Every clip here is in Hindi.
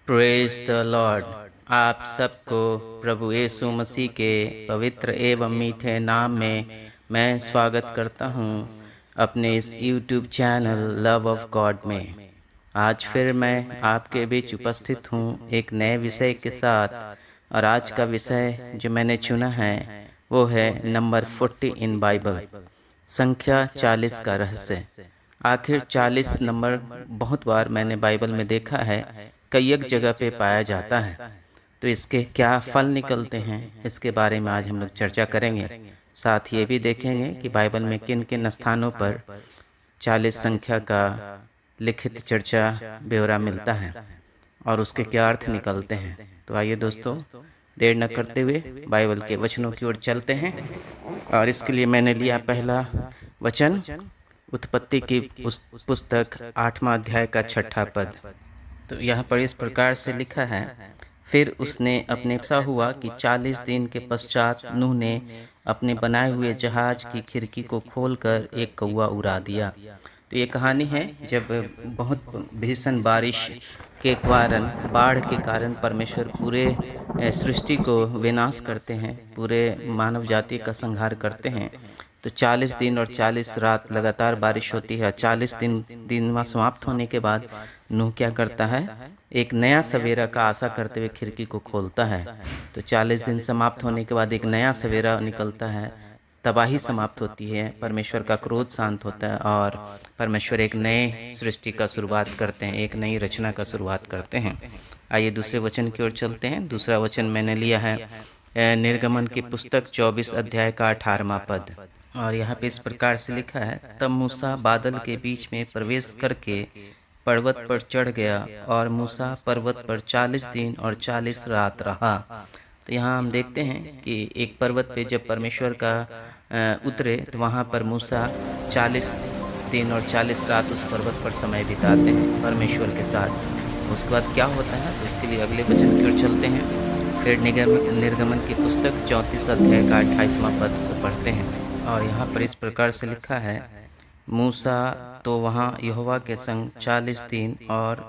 Praise the Lord. आप सबको प्रभु यीशु मसीह के पवित्र एवं मीठे नाम में मैं स्वागत करता हूं अपने इस YouTube channel love of God में। आज फिर मैं आपके बीच उपस्थित हूं एक नए विषय के साथ। और आज का विषय जो मैंने चुना है वो है नंबर 40 इन बाइबल, संख्या 40 का रहस्य। आखिर 40 नंबर बहुत बार मैंने बाइबल में देखा है, कई एक जगह पे पाया जाता है। तो इसके क्या फल निकलते हैं, इसके बारे में आज हम लोग चर्चा करेंगे। साथ ये भी देखेंगे कि बाइबल में किन किन स्थानों पर 40 संख्या का लिखित चर्चा ब्यौरा मिलता है और उसके क्या अर्थ निकलते हैं। तो आइए दोस्तों, देर न करते हुए बाइबल के वचनों की ओर चलते हैं। और इसके लिए मैंने लिया पहला वचन, उत्पत्ति की पुस्तक 8वां अध्याय का 6ठा पद। तो यहाँ पर इस प्रकार से लिखा है, फिर उसने अपने ऐसा हुआ कि 40 दिन के पश्चात नूह ने अपने बनाए हुए जहाज की खिड़की को खोलकर एक कौवा उड़ा दिया। तो ये कहानी है जब बहुत भीषण बारिश के कारण, बाढ़ के कारण परमेश्वर पूरे सृष्टि को विनाश करते हैं, पूरे मानव जाति का संहार करते हैं। तो 40 दिन और 40 रात लगातार बारिश होती है। 40 दिन समाप्त होने के बाद नूह क्या करता है, एक नया सवेरा का आशा करते हुए खिड़की को खोलता है। तो 40 दिन समाप्त होने के बाद एक नया सवेरा निकलता है, तबाही समाप्त होती है, परमेश्वर का क्रोध शांत होता है और परमेश्वर एक नए सृष्टि का शुरुआत करते हैं, एक नई रचना का शुरुआत करते हैं। आइए दूसरे वचन की ओर चलते हैं। दूसरा वचन मैंने लिया है निर्गमन की पुस्तक 24 अध्याय का 18वां पद। और यहाँ पे इस प्रकार से लिखा है, तब मूसा बादल के बीच में प्रवेश करके पर्वत पर चढ़ गया और मूसा पर्वत पर 40 दिन और 40 रात रहा। तो यहाँ हम देखते हैं कि एक पर्वत पे जब परमेश्वर का उतरे तो वहाँ पर मूसा 40 दिन और 40 रात उस पर्वत पर समय बिताते हैं परमेश्वर के साथ। उसके बाद क्या होता है, तो इसके लिए अगले वचन की ओर चलते हैं। फिर निर्गमन की पुस्तक 34 अध्याय का 28वां पद को पढ़ते हैं। और यहाँ पर इस प्रकार से लिखा है, मूसा तो वहाँ यहोवा के संग 40 दिन और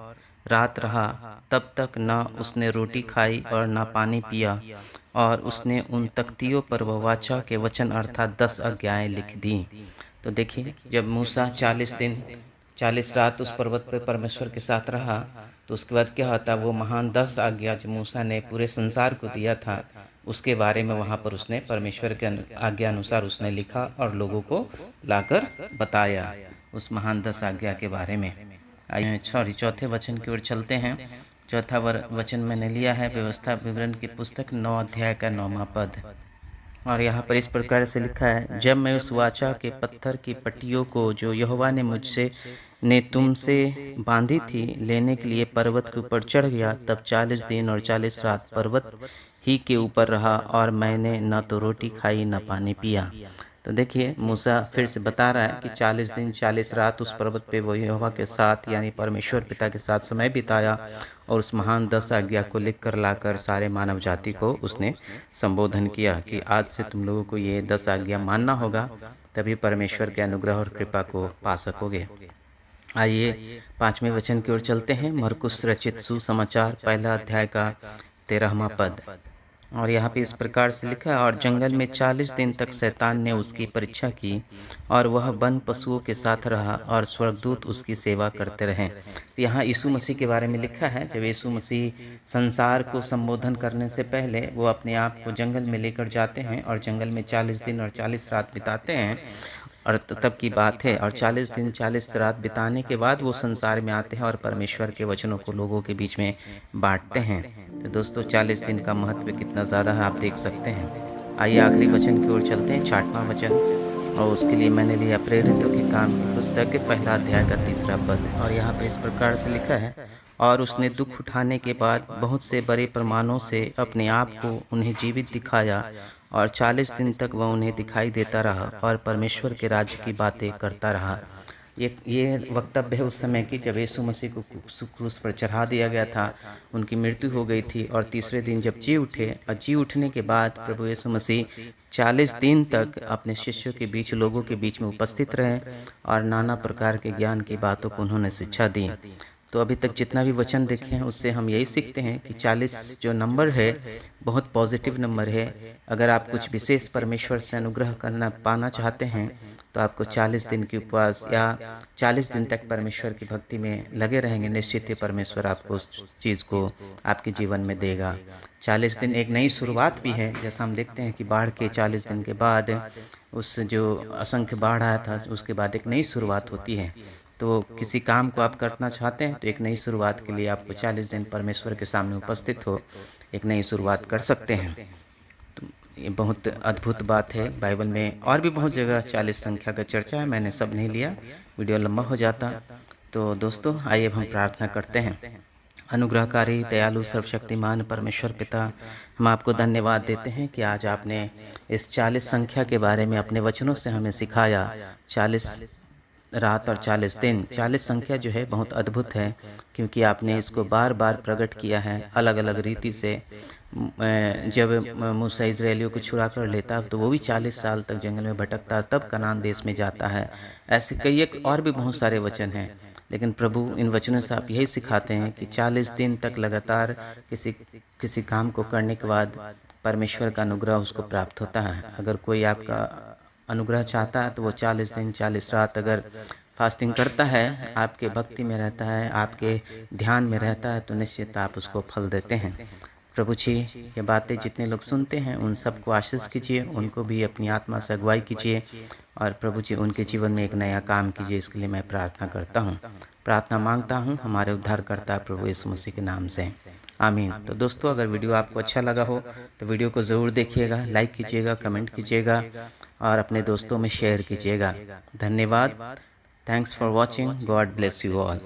रात रहा, तब तक न उसने रोटी खाई और न पानी पिया। और उसने उन तख्तियों पर वह वाचा के वचन अर्थात 10 आज्ञाएं लिख दी। तो देखिए, जब मूसा 40 दिन 40 रात उस पर्वत पर परमेश्वर के साथ रहा, तो उसके बाद क्या होता, वो महान 10 आज्ञा जो मूसा ने पूरे संसार को दिया था, उसके बारे में वहाँ पर उसने परमेश्वर के आज्ञा अनुसार उसने लिखा और लोगों को लाकर बताया उस महान 10 आज्ञा के बारे में। चौथे वचन की ओर चलते हैं। चौथा वचन मैंने लिया है व्यवस्था विवरण की पुस्तक 9 अध्याय का 9वां पद। और यहाँ पर इस प्रकार से लिखा है, जब मैं उस वाचा के पत्थर की पट्टियों को जो यहोवा ने तुमसे बांधी थी लेने के लिए पर्वत के ऊपर चढ़ गया, तब 40 दिन और 40 रात पर्वत ही के ऊपर रहा और मैंने न तो रोटी खाई न पानी पिया। तो देखिए, मूसा फिर से बता रहा है कि 40 दिन 40 रात उस पर्वत पे वो यहोवा के साथ यानी परमेश्वर पिता के साथ समय बिताया और उस महान 10 आज्ञा को लिख कर लाकर सारे मानव जाति को उसने संबोधन किया कि आज से तुम लोगों को ये 10 आज्ञा मानना होगा, तभी परमेश्वर के अनुग्रह और कृपा को पा सकोगे। आइए 5वें वचन की ओर चलते हैं। मरकुस रचित सुसमाचार 1 अध्याय का 13वां पद। और यहाँ पे इस प्रकार से लिखा है, और जंगल में 40 दिन तक शैतान ने उसकी परीक्षा की और वह वन पशुओं के साथ रहा और स्वर्गदूत उसकी सेवा करते रहे। तो यहाँ यीशु मसीह के बारे में लिखा है, जब यीशु मसीह संसार को संबोधन करने से पहले वो अपने आप को जंगल में लेकर जाते हैं और जंगल में 40 दिन और 40 रात बिताते हैं। और तब की बात है, और 40 दिन 40 रात बिताने के बाद वो संसार में आते हैं और परमेश्वर के वचनों को लोगों के बीच में बांटते हैं। तो दोस्तों, 40 दिन का महत्व कितना ज़्यादा है आप देख सकते हैं। आइए आखिरी वचन की ओर चलते हैं, 6वां वचन। और उसके लिए मैंने लिया प्रेरितों के काम की पुस्तक के 1 अध्याय का 3रा पद। और यहाँ पर इस प्रकार से लिखा है, और उसने दुख उठाने के बाद बहुत से बड़े प्रमाणों से अपने आप को उन्हें जीवित दिखाया और 40 दिन तक वह उन्हें दिखाई देता रहा और परमेश्वर के राज्य की बातें करता रहा। ये वक्तव्य है उस समय की जब यीशु मसीह को क्रूस पर चढ़ा दिया गया था, उनकी मृत्यु हो गई थी और तीसरे दिन जब जी उठे और जी उठने के बाद प्रभु यीशु मसीह 40 दिन तक अपने शिष्यों के बीच, लोगों के बीच में उपस्थित रहे और नाना प्रकार के ज्ञान की बातों को उन्होंने शिक्षा दी। तो अभी तक जितना भी वचन देखे हैं उससे हम यही सीखते हैं कि 40 जो नंबर है बहुत पॉजिटिव नंबर है। अगर आप कुछ विशेष परमेश्वर से अनुग्रह करना पाना चाहते हैं तो आपको 40 दिन की उपवास या 40 दिन तक परमेश्वर की भक्ति में लगे रहेंगे, निश्चित ही परमेश्वर आपको उस चीज़ को आपके जीवन में देगा। 40 दिन एक नई शुरुआत भी है। जैसा हम देखते हैं कि बाढ़ के 40 दिन के बाद उस जो असंख्य बाढ़ आया था उसके बाद एक नई शुरुआत होती है। तो किसी काम को आप करना चाहते हैं तो एक नई शुरुआत के लिए आपको 40 दिन परमेश्वर के सामने उपस्थित हो एक नई शुरुआत कर सकते हैं। तो ये बहुत अद्भुत बात है। बाइबल में और भी बहुत जगह 40 संख्या का चर्चा है, मैंने सब नहीं लिया, वीडियो लंबा हो जाता। तो दोस्तों आइए अब हम प्रार्थना करते हैं। अनुग्रहकारी दयालु सर्वशक्तिमान परमेश्वर पिता, हम आपको धन्यवाद देते हैं कि आज आपने इस 40 संख्या के बारे में अपने वचनों से हमें सिखाया। 40 रात और 40 दिन, 40 संख्या जो है बहुत अद्भुत है, क्योंकि आपने इसको बार बार प्रकट किया है अलग अलग रीति से। जब मूसा इजरायलियों को छुड़ा कर लेता तो वो भी 40 साल तक जंगल में भटकता, तब कनान देश में जाता है। ऐसे कई एक और भी बहुत सारे वचन हैं, लेकिन प्रभु इन वचनों से आप यही सिखाते हैं कि 40 दिन तक लगातार किसी काम को करने के बाद परमेश्वर का अनुग्रह उसको प्राप्त होता है। अगर कोई आपका अनुग्रह चाहता है तो वो 40 दिन 40 रात अगर फास्टिंग करता है, आपके भक्ति में रहता है, आपके ध्यान में रहता है, तो निश्चित आप उसको फल देते हैं। प्रभु जी, ये बातें जितने लोग सुनते हैं उन सबको आशीष कीजिए, उनको भी अपनी आत्मा से अगुवाई कीजिए, और प्रभु जी उनके जीवन में एक नया काम कीजिए। इसके लिए मैं प्रार्थना करता हूँ, प्रार्थना मांगता हूँ हमारे उद्धारकर्ता प्रभु यीशु मसीह के नाम से, आमीन। तो दोस्तों, अगर वीडियो आपको अच्छा लगा हो तो वीडियो को ज़रूर देखिएगा, लाइक कीजिएगा, कमेंट कीजिएगा और अपने दोस्तों में शेयर कीजिएगा। धन्यवाद। Thanks for watching. God bless you all.